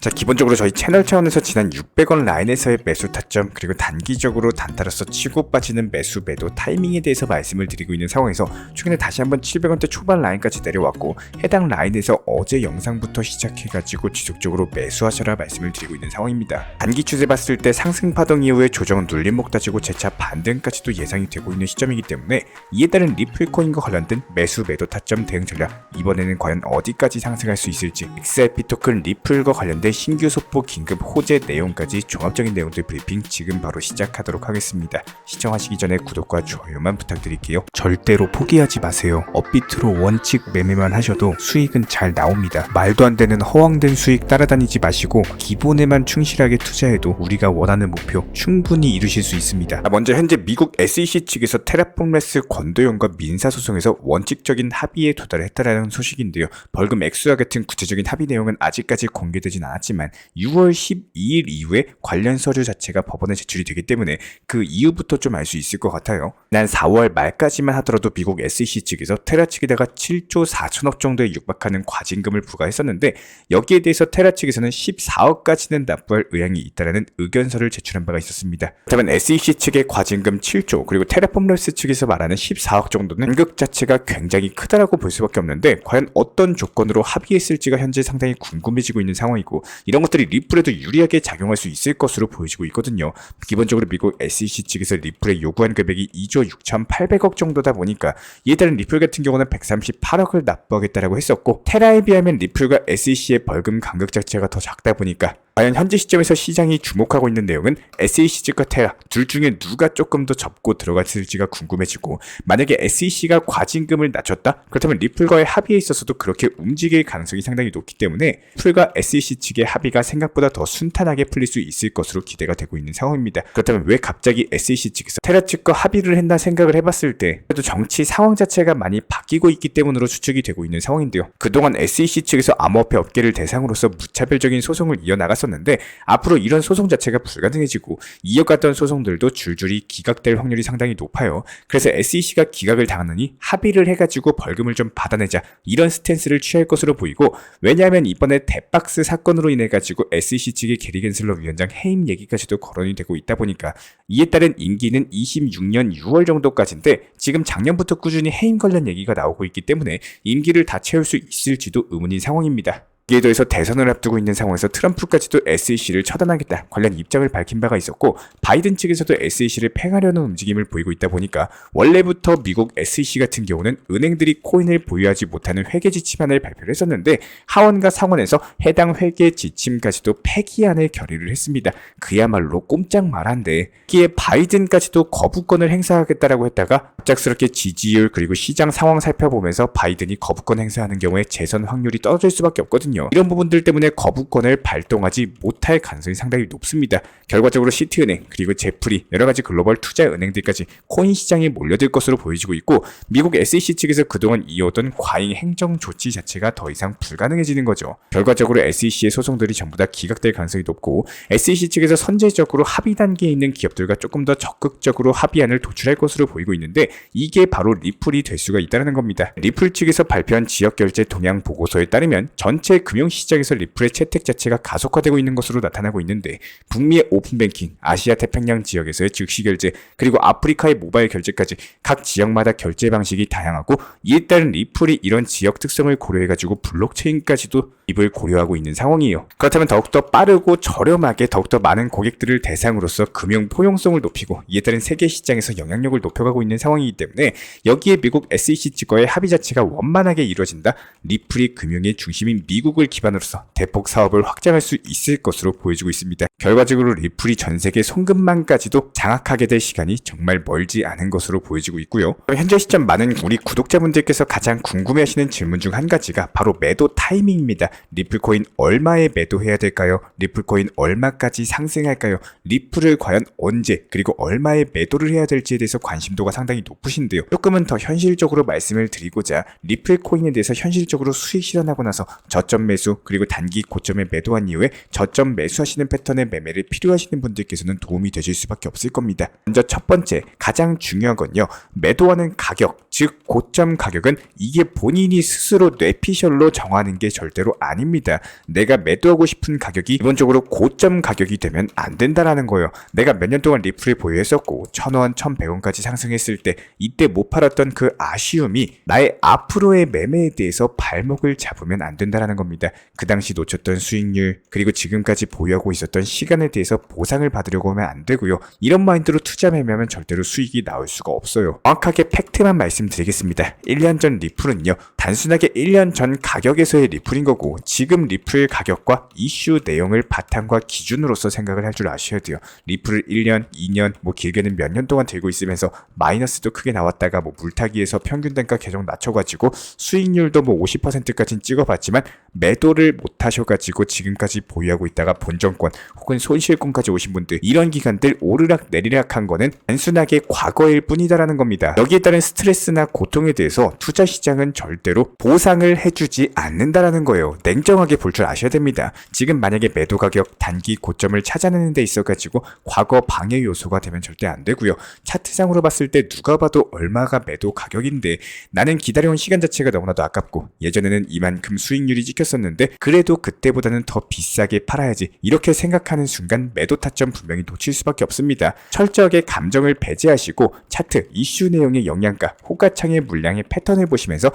자, 기본적으로 저희 채널 차원에서 지난 600원 라인에서의 매수 타점, 그리고 단기적으로 단타로서 치고 빠지는 매수 매도 타이밍에 대해서 말씀을 드리고 있는 상황에서 최근에 다시 한번 700원대 초반 라인까지 내려왔고, 해당 라인에서 어제 영상부터 시작해가지고 지속적으로 매수하셔라 말씀을 드리고 있는 상황입니다. 단기 추세 봤을 때 상승 파동 이후에 조정은 눌림목 따지고 재차 반등까지도 예상이 되고 있는 시점이기 때문에, 이에 따른 리플코인과 관련된 매수 매도 타점 대응 전략, 이번에는 과연 어디까지 상승할 수 있을지, XRP 토큰 리플과 관련된 신규 소포 긴급 호재 내용까지 종합적인 내용들 브리핑 지금 바로 시작하도록 하겠습니다. 시청하시기 전에 구독과 좋아요만 부탁드릴게요. 절대로 포기하지 마세요. 업비트로 원칙 매매만 하셔도 수익은 잘 나옵니다. 말도 안 되는 허황된 수익 따라다니지 마시고 기본에만 충실하게 투자해도 우리가 원하는 목표 충분히 이루실 수 있습니다. 먼저 현재 미국 SEC 측에서 테라폼레스 권도용과 민사소송에서 원칙적인 합의에 도달했다라는 소식인데요. 벌금 액수와 같은 구체적인 합의 내용은 아직까지 공개되진 않았지만 6월 12일 이후에 관련 서류 자체가 법원에 제출이 되기 때문에 그 이후부터 좀 알 수 있을 것 같아요. 난 4월 말까지만 하더라도 미국 SEC 측에서 테라 측에다가 7조 4천억 정도에 육박하는 과징금을 부과했었는데, 여기에 대해서 테라 측에서는 14억까지는 납부할 의향이 있다라는 의견서를 제출한 바가 있었습니다. 그렇다면 SEC 측의 과징금 7조, 그리고 테라폼레스 측에서 말하는 14억 정도는 간극 자체가 굉장히 크다라고 볼 수밖에 없는데, 과연 어떤 조건으로 합의했을지가 현재 상당히 궁금해지고 있는 상황이고, 이런 것들이 리플에도 유리하게 작용할 수 있을 것으로 보여지고 있거든요. 기본적으로 미국 SEC 측에서 리플에 요구한 금액이 2조 6,800억 정도다 보니까, 이에 따른 리플 같은 경우는 138억을 납부하겠다라고 했었고, 테라에 비하면 리플과 SEC의 벌금 간격 자체가 더 작다 보니까 과연 현재 시점에서 시장이 주목하고 있는 내용은 SEC 측과 테라 둘 중에 누가 조금 더 접고 들어갔을지가 궁금해지고, 만약에 SEC가 과징금을 낮췄다? 그렇다면 리플과의 합의에 있어서도 그렇게 움직일 가능성이 상당히 높기 때문에 리플과 SEC 측의 합의가 생각보다 더 순탄하게 풀릴 수 있을 것으로 기대가 되고 있는 상황입니다. 그렇다면 왜 갑자기 SEC 측에서 테라 측과 합의를 했나 생각을 해봤을 때, 그래도 정치 상황 자체가 많이 바뀌고 있기 때문으로 추측이 되고 있는 상황인데요. 그동안 SEC 측에서 암호화폐 업계를 대상으로서 무차별적인 소송을 이어나갔었는데, 앞으로 이런 소송 자체가 불가능해지고 이어갔던 소송들도 줄줄이 기각될 확률이 상당히 높아요. 그래서 SEC가 기각을 당하느니 합의를 해가지고 벌금을 좀 받아내자, 이런 스탠스를 취할 것으로 보이고, 왜냐하면 이번에 덱박스 사건으로 인해가지고 SEC 측의 게리 겐슬러 위원장 해임 얘기까지도 거론이 되고 있다 보니까, 이에 따른 임기는 26년 6월 정도까지인데, 지금 작년부터 꾸준히 해임 관련 얘기가 나오고 있기 때문에 임기를 다 채울 수 있을지도 의문인 상황입니다. 이에 더해서 대선을 앞두고 있는 상황에서 트럼프까지도 SEC를 처단하겠다 관련 입장을 밝힌 바가 있었고, 바이든 측에서도 SEC를 팽하려는 움직임을 보이고 있다 보니까, 원래부터 미국 SEC 같은 경우는 은행들이 코인을 보유하지 못하는 회계 지침안을 발표를 했었는데, 하원과 상원에서 해당 회계 지침까지도 폐기안을 결의를 했습니다. 그야말로 꼼짝 말한데, 이에 바이든까지도 거부권을 행사하겠다라고 했다가 갑작스럽게 지지율 그리고 시장 상황 살펴보면서 바이든이 거부권 행사하는 경우에 재선 확률이 떨어질 수밖에 없거든요. 이런 부분들 때문에 거부권을 발동하지 못할 가능성이 상당히 높습니다. 결과적으로 시티은행 그리고 제프리 여러가지 글로벌 투자 은행들까지 코인 시장에 몰려들 것으로 보여지고 있고, 미국 SEC 측에서 그동안 이어오던 과잉 행정 조치 자체가 더 이상 불가능해지는 거죠. 결과적으로 SEC의 소송들이 전부 다 기각될 가능성이 높고, SEC 측에서 선제적으로 합의 단계에 있는 기업들과 조금 더 적극적으로 합의안을 도출할 것으로 보이고 있는데, 이게 바로 리플이 될 수가 있다는 겁니다. 리플 측에서 발표한 지역결제 동향 보고서에 따르면 전체 금융시장에서 리플의 채택 자체가 가속화되고 있는 것으로 나타나고 있는데, 북미의 오픈뱅킹, 아시아 태평양 지역에서의 즉시결제, 그리고 아프리카의 모바일 결제까지 각 지역마다 결제 방식이 다양하고, 이에 따른 리플이 이런 지역 특성을 고려해가지고 블록체인까지도 입을 고려하고 있는 상황이에요. 그렇다면 더욱더 빠르고 저렴하게 더욱더 많은 고객들을 대상으로서 금융 포용성을 높이고, 이에 따른 세계 시장에서 영향력을 높여가고 있는 상황이기 때문에, 여기에 미국 SEC 측과의 합의 자체가 원만하게 이루어진다, 리플이 금융의 중심인 미국을 기반으로서 대폭 사업을 확장할 수 있을 것으로 보여지고 있습니다. 결과적으로 리플이 전 세계 송금망까지도 장악하게 될 시간이 정말 멀지 않은 것으로 보여지고 있고요. 현재 시점 많은 우리 구독자분들께서 가장 궁금해하시는 질문 중 한 가지가 바로 매도 타이밍입니다. 리플코인 얼마에 매도해야 될까요? 리플코인 얼마까지 상승할까요? 리플을 과연 언제 그리고 얼마에 매도를 해야 될지에 대해서 관심도가 상당히 높으신데요. 조금은 더 현실적으로 말씀을 드리고자, 리플코인에 대해서 현실적으로 수익 실현하고 나서 저점 매수 그리고 단기 고점에 매도한 이후에 저점 매수하시는 패턴의 매매를 필요하시는 분들께서는 도움이 되실 수밖에 없을 겁니다. 먼저 첫 번째, 가장 중요한 건요. 매도하는 가격, 즉 고점 가격은 이게 본인이 스스로 뇌피셜로 정하는 게 절대로 아닙니다. 내가 매도하고 싶은 가격이 기본적으로 고점 가격이 되면 안 된다라는 거예요. 내가 몇 년 동안 리플을 보유했었고 1,000원, 1,100원까지 상승했을 때 이때 못 팔았던 그 아쉬움이 나의 앞으로의 매매에 대해서 발목을 잡으면 안 된다라는 겁니다. 그 당시 놓쳤던 수익률 그리고 지금까지 보유하고 있었던 시간에 대해서 보상을 받으려고 하면 안 되고요. 이런 마인드로 투자 매매하면 절대로 수익이 나올 수가 없어요. 정확하게 팩트만 말씀드리겠습니다. 1년 전 리플은요. 단순하게 1년 전 가격에서의 리플인 거고 지금 리플 가격과 이슈 내용을 바탕과 기준으로서 생각을 할 줄 아셔야 돼요. 리플을 1년, 2년, 뭐 길게는 몇 년 동안 들고 있으면서 마이너스도 크게 나왔다가 뭐 물타기에서 평균 단가 계속 낮춰가지고 수익률도 뭐 50%까지는 찍어봤지만 매도를 못 하셔가지고 지금까지 보유하고 있다가 본전권 혹은 손실권까지 오신 분들 이런 기간들 오르락 내리락 한 거는 단순하게 과거일 뿐이다라는 겁니다. 여기에 따른 스트레스나 고통에 대해서 투자 시장은 절대로 보상을 해주지 않는다라는 거예요. 냉정하게 볼 줄 아셔야 됩니다. 지금 만약에 매도 가격 단기 고점을 찾아내는 데 있어가지고 과거 방해 요소가 되면 절대 안 되고요. 차트상으로 봤을 때 누가 봐도 얼마가 매도 가격인데 나는 기다려온 시간 자체가 너무나도 아깝고 예전에는 이만큼 수익률이 찍혔었는데 그래도 그때보다는 더 비싸게 팔아야지 이렇게 생각하는 순간 매도 타점 분명히 놓칠 수밖에 없습니다. 철저하게 감정을 배제하시고 차트, 이슈 내용의 영향가, 호가창의 물량의 패턴을 보시면서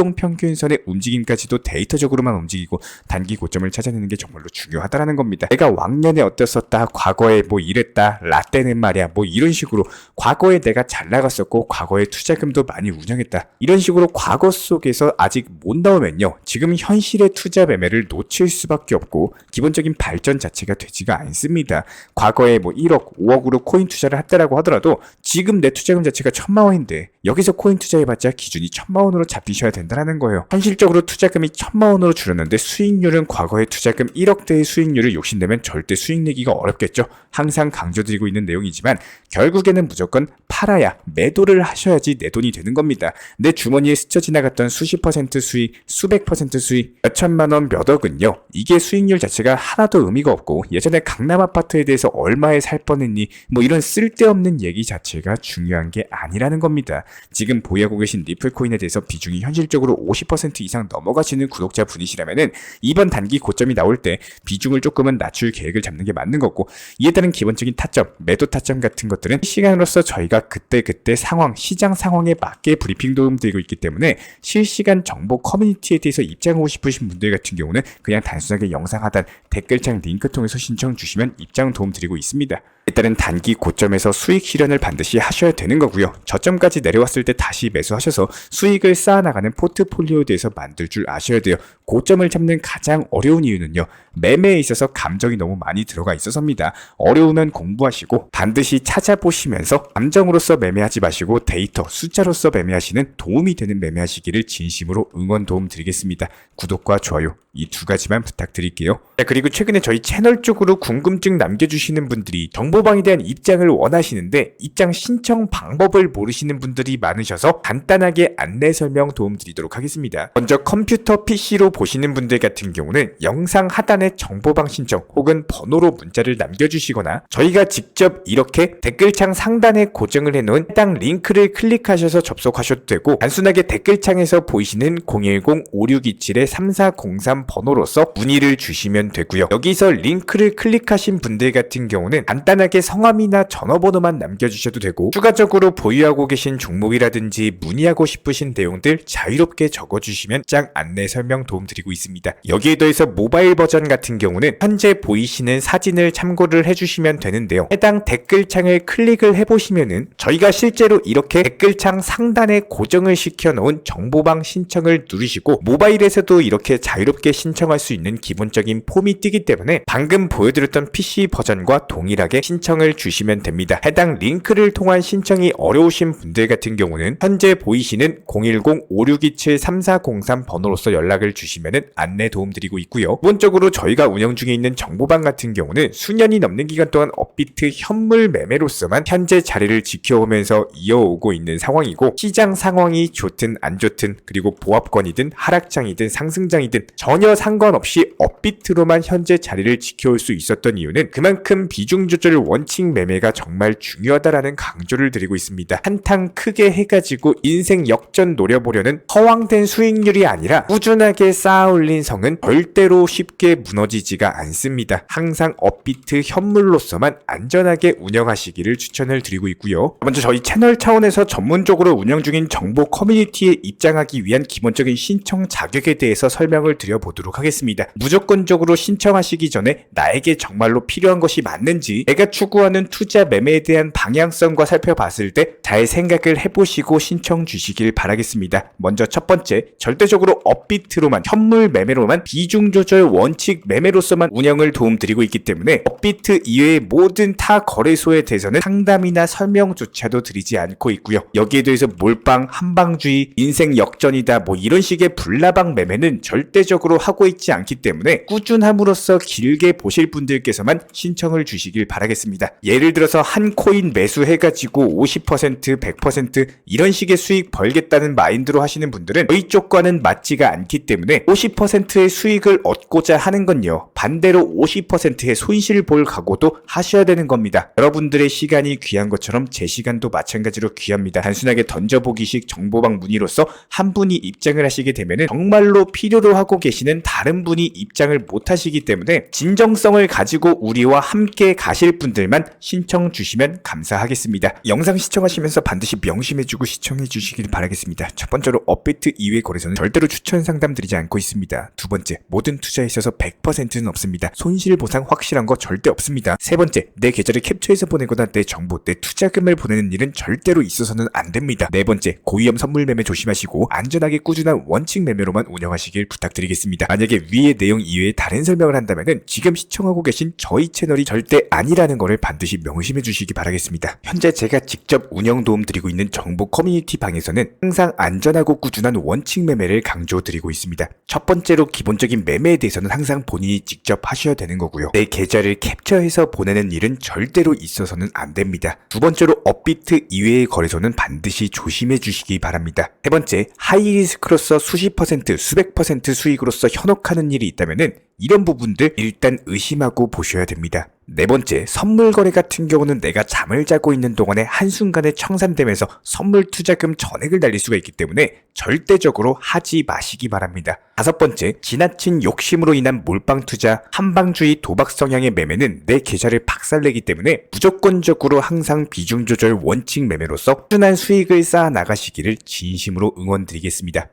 이동평균선의 움직임까지도 데이터적으로만 움직이고 단기 고점을 찾아내는 게 정말로 중요하다라는 겁니다. 내가 왕년에 어땠었다, 과거에 뭐 이랬다, 라떼는 말이야 뭐 이런 식으로 과거에 내가 잘 나갔었고 과거에 투자금도 많이 운영했다 이런 식으로 과거 속에서 아직 못 나오면요 지금 현실의 투자 매매를 놓칠 수밖에 없고 기본적인 발전 자체가 되지가 않습니다. 과거에 뭐 1억, 5억으로 코인 투자를 했다라고 하더라도 지금 내 투자금 자체가 1,000만 원인데 여기서 코인 투자해봤자 기준이 1,000만 원으로 잡히셔야 된다는 거예요. 현실적으로 투자금이 1,000만 원으로 줄었는데 수익률은 과거의 투자금 1억대의 수익률을 욕심내면 절대 수익 내기가 어렵겠죠. 항상 강조드리고 있는 내용이지만 결국에는 무조건 팔아야 매도를 하셔야지 내 돈이 되는 겁니다. 내 주머니에 스쳐 지나갔던 수십 퍼센트 수익, 수백 퍼센트 수익, 몇천만 원, 몇 억은요. 이게 수익률 자체가 하나도 의미가 없고 예전에 강남 아파트에 대해서 얼마에 살 뻔했니 뭐 이런 쓸데없는 얘기 자체가 중요한 게 아니라는 겁니다. 지금 보유하고 계신 리플코인에 대해서 비중이 현실적으로 50% 이상 넘어가시는 구독자 분이시라면은 이번 단기 고점이 나올 때 비중을 조금은 낮출 계획을 잡는 게 맞는 거고 이에 따른 기본적인 타점, 매도 타점 같은 것들은 시간으로서 저희가 그때 상황, 시장 상황에 맞게 브리핑 도움드리고 있기 때문에 실시간 정보 커뮤니티에 대해서 입장하고 싶으신 분들 같은 경우는 그냥 단순하게 영상 하단 댓글창 링크 통해서 신청 주시면 입장 도움 드리고 있습니다. 일단은 단기 고점에서 수익 실현을 반드시 하셔야 되는 거고요. 저점까지 내려왔을 때 다시 매수하셔서 수익을 쌓아나가는 포트폴리오에 대해서 만들 줄 아셔야 돼요. 고점을 잡는 가장 어려운 이유는요. 매매에 있어서 감정이 너무 많이 들어가 있어서입니다. 어려우면 공부하시고 반드시 찾아보시면서 감정으로서 매매하지 마시고 데이터, 숫자로서 매매하시는 도움이 되는 매매하시기를 진심으로 응원 도움 드리겠습니다. 구독과 좋아요 이 두 가지만 부탁드릴게요. 그리고 최근에 저희 채널 쪽으로 궁금증 남겨주시는 분들이 정보방에 대한 입장을 원하시는데 입장 신청 방법을 모르시는 분들이 많으셔서 간단하게 안내 설명 도움 드리도록 하겠습니다. 먼저 컴퓨터 PC로 보시는 분들 같은 경우는 영상 하단에 정보방 신청 혹은 번호로 문자를 남겨주시거나 저희가 직접 이렇게 댓글창 상단에 고정을 해놓은 해당 링크를 클릭하셔서 접속하셔도 되고 단순하게 댓글창에서 보이시는 010-5627-3403 번호로서 문의를 주시면 되고요. 여기서 링크를 클릭하신 분들 같은 경우는 간단하게 성함이나 전화번호만 남겨주셔도 되고 추가적으로 보유하고 계신 종목이라든지 문의하고 싶으신 내용들 자유롭게 적어주시면 짱 안내 설명 도움드리고 있습니다. 여기에 더해서 모바일 버전 같은 경우는 현재 보이시는 사진을 참고를 해주시면 되는데요. 해당 댓글창을 클릭을 해보시면은 저희가 실제로 이렇게 댓글창 상단에 고정을 시켜놓은 정보방 신청을 누르시고 모바일에서도 이렇게 자유롭게 신청할 수 있는 기본적인 폼이 뜨기 때문에 방금 보여드렸던 PC 버전과 동일하게 신청을 주시면 됩니다. 해당 링크를 통한 신청이 어려우신 분들 같은 경우는 현재 보이시는 010-5627-3403 번호로서 연락을 주시면 안내 도움드리고 있고요. 기본적으로 저희 저희가 운영 중에 있는 정보방 같은 경우는 수년이 넘는 기간 동안 업비트 현물 매매로서만 현재 자리를 지켜오면서 이어오고 있는 상황이고, 시장 상황이 좋든 안 좋든 그리고 보합권이든 하락장이든 상승장이든 전혀 상관없이 업비트로만 현재 자리를 지켜올 수 있었던 이유는 그만큼 비중 조절 원칙 매매가 정말 중요하다라는 강조를 드리고 있습니다. 한탕 크게 해가지고 인생 역전 노려보려는 허황된 수익률이 아니라 꾸준하게 쌓아 올린 성은 절대로 쉽게 무너지지가 않습니다. 항상 업비트 현물로서만 안전하게 운영하시기를 추천을 드리고 있고요. 먼저 저희 채널 차원에서 전문적으로 운영 중인 정보 커뮤니티에 입장하기 위한 기본적인 신청 자격에 대해서 설명을 드려보도록 하겠습니다. 무조건적으로 신청하시기 전에 나에게 정말로 필요한 것이 맞는지, 내가 추구하는 투자 매매에 대한 방향성과 살펴봤을 때 잘 생각을 해보시고 신청 주시길 바라겠습니다. 먼저 첫 번째, 절대적으로 업비트로만, 현물 매매로만, 비중 조절 원칙 매매로서만 운영을 도움드리고 있기 때문에 업비트 이외의 모든 타 거래소에 대해서는 상담이나 설명조차도 드리지 않고 있고요. 여기에 대해서 몰빵, 한방주의, 인생 역전이다 뭐 이런 식의 불나방 매매는 절대적으로 하고 있지 않기 때문에 꾸준함으로써 길게 보실 분들께서만 신청을 주시길 바라겠습니다. 예를 들어서 한 코인 매수해가지고 50%, 100% 이런 식의 수익 벌겠다는 마인드로 하시는 분들은 저희 쪽과는 맞지가 않기 때문에 50%의 수익을 얻고자 하는 건요, 반대로 50%의 손실 볼 각오도 하셔야 되는 겁니다. 여러분들의 시간이 귀한 것처럼 제 시간도 마찬가지로 귀합니다. 단순하게 던져보기식 정보방 문의로서 한 분이 입장을 하시게 되면 정말로 필요로 하고 계시는 다른 분이 입장을 못 하시기 때문에 진정성을 가지고 우리와 함께 가실 분들만 신청 주시면 감사하겠습니다. 영상 시청하시면서 반드시 명심해주고 시청해 주시길 바라겠습니다. 첫 번째로 업비트 이외 거래소는 절대로 추천 상담 드리지 않고 있습니다. 두 번째, 모든 투자에 있어서 100%는 없습니다. 손실 보상 확실한 거 절대 없습니다. 세 번째, 내 계좌를 캡처해서 보내거나 내 정보, 내 투자금을 보내는 일은 절대로 있어서는 안 됩니다. 네 번째, 고위험 선물 매매 조심하시고 안전하게 꾸준한 원칙 매매로만 운영하시길 부탁드리겠습니다. 만약에 위의 내용 이외에 다른 설명을 한다면 지금 시청하고 계신 저희 채널이 절대 아니라는 것을 반드시 명심해 주시기 바라겠습니다. 현재 제가 직접 운영 도움 드리고 있는 정보 커뮤니티 방에서는 항상 안전하고 꾸준한 원칙 매매를 강조드리고 있습니다. 첫 번째로 기본적인 매매에 대해서는 항상 본인이 직접 하셔야 되는 거고요. 내 계좌를 캡처해서 보내는 일은 절대로 있어서는 안 됩니다. 두 번째로 업비트 이외의 거래소는 반드시 조심해 주시기 바랍니다. 세 번째, 하이리스크로서 수십 퍼센트, 수백 퍼센트 수익으로서 현혹하는 일이 있다면 이런 부분들 일단 의심하고 보셔야 됩니다. 네 번째, 선물 거래 같은 경우는 내가 잠을 자고 있는 동안에 한순간에 청산되면서 선물 투자금 전액을 날릴 수가 있기 때문에 절대적으로 하지 마시기 바랍니다. 다섯 번째, 지나친 욕심으로 인한 몰빵 투자, 한방주의 도박 성향의 매매는 내 계좌를 박살내기 때문에 무조건적으로 항상 비중 조절 원칙 매매로서 꾸준한 수익을 쌓아 나가시기를 진심으로 응원드리겠습니다.